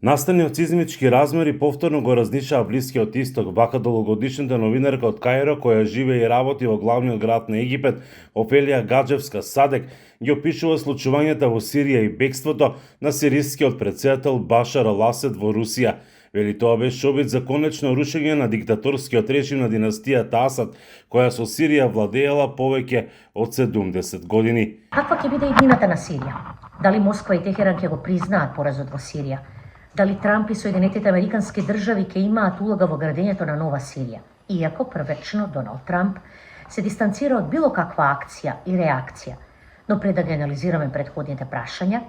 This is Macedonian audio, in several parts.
Настани од сизмички размери повторно го разнишаа Блискиот Исток, вака долгогодишната новинарка од Каиро, која живее и работи во главниот град на Египет, Офелија Гаджевска-Садек, ги опишува случувањата во Сирија и бегството на сирискиот претседател Башар ал-Асад во Русија. Вели тоа беше обид за конечно рушење на диктаторскиот режим на династијата Асад, која со Сирија владеела повеќе од 70 години. Каква ќе биде иднината на Сирија? Дали Москва и Техеран ќе го признаат поразот во Сирија? Дали Трамп и Соединетите Американски држави ќе имаат улога во градењето на нова Сирија? Иако првечно Доналд Трамп се дистанцира од било каква акција и реакција. Но пред да ги анализираме претходните прашања,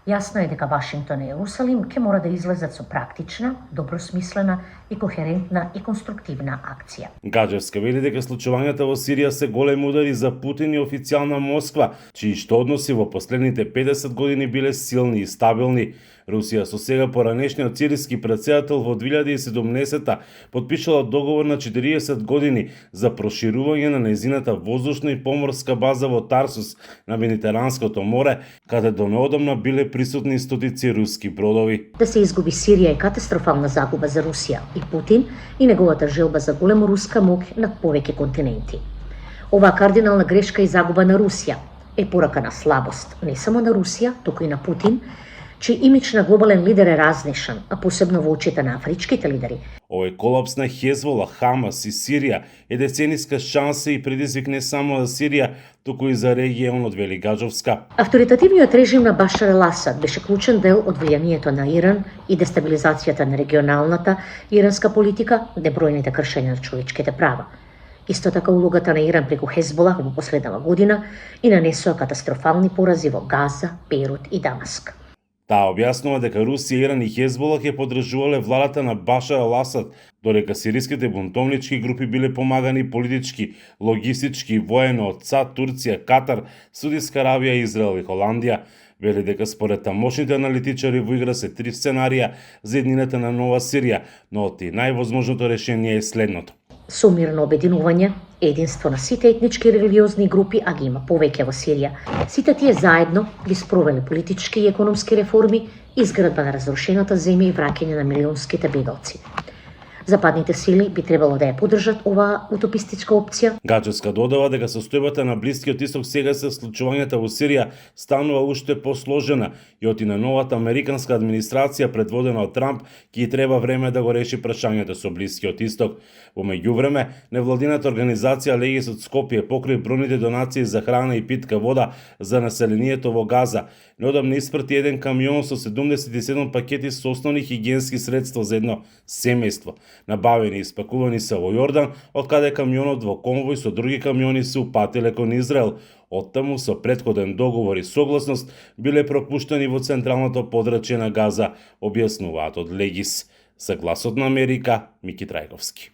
јасно е дека Вашингтон и Јерусалим ќе мора да излезат со практична, добросмислена и кохерентна и конструктивна акција. Гаджевска вели дека случувањата во Сирија се големи удари за Путин и официјална Москва, чии што односи во последните 50 години биле силни и стабилни. Русија со сега поранешниот сириски претседател во 2017 подпишала договор на 40 години за проширување на нејзината воздушна и поморска база во Тарсус на Медитеранското море, каде до неодамна биле присутни стотици руски бродови. Да се изгуби Сирија е катастрофална загуба за Русија и Путин и неговата желба за голема руска моќ над повеќе континенти. Оваа кардинална грешка и загуба на Русија е порака на слабост не само на Русија, туку и на Путин, чиј имидж на глобален лидер е разнешен, а посебно во очите на афричките лидери. Овој колапс на Хезбола, Хамас и Сирија е децениска шанса и предизвик не само за Сирија, туку и за регионот, вели Гаджевска. Авторитативниот режим на Башар ал-Асад беше клучен дел од влијанието на Иран и дестабилизацијата на регионалната иранска политика, небројните кршења на човечките права. Исто така улогата на Иран преку Хезбола во последнава година и нанесоа катастрофални порази во Газа, Бейрут и Дамаск. Таа објаснува дека Русија, Иран и Хезбола ќе поддржувале владата на Башар ал-Асад, додека сириските бунтовнички групи биле помагани политички, логистички и воено од САД, Турција, Катар, Саудитска Арабија, Израел и Холандија. Вели дека според тамошните аналитичари во игра се 3 сценарија за еднината на нова Сирија, но и највозможното решение е следното. Со мирно обединување, единство на сите етнички и религиозни групи, а ги има повеќе во Сирија. Сите тие заедно ги спровеле политички и економски реформи, изградба на разрушената земја и враќање на милионските бедоци. Западните сили би требало да ја поддржат оваа утопистичка опција. Гаджевска додава дека состојбата на Блискиот Исток сега се случувањата во Сирија станува уште посложена и оти на новата американска администрација предводена од Трамп ќе треба време да го реши прашањето со Блискиот Исток. Во меѓувреме, невладината организација Легис од Скопје покрај бројните донации за храна и питка вода за населението во Газа неодамна испрати еден камион со 77 пакети со основни хигиенски средства за едно семејство. Набавени и испакувани се во Јордан, од каде камионот во конвој со други камиони се упатиле кон Израел. Оттаму со претходен договор и согласност биле пропуштени во централното подрачје на Газа, објаснуваат од Легис. За Гласот на Америка, Мики Трајковски.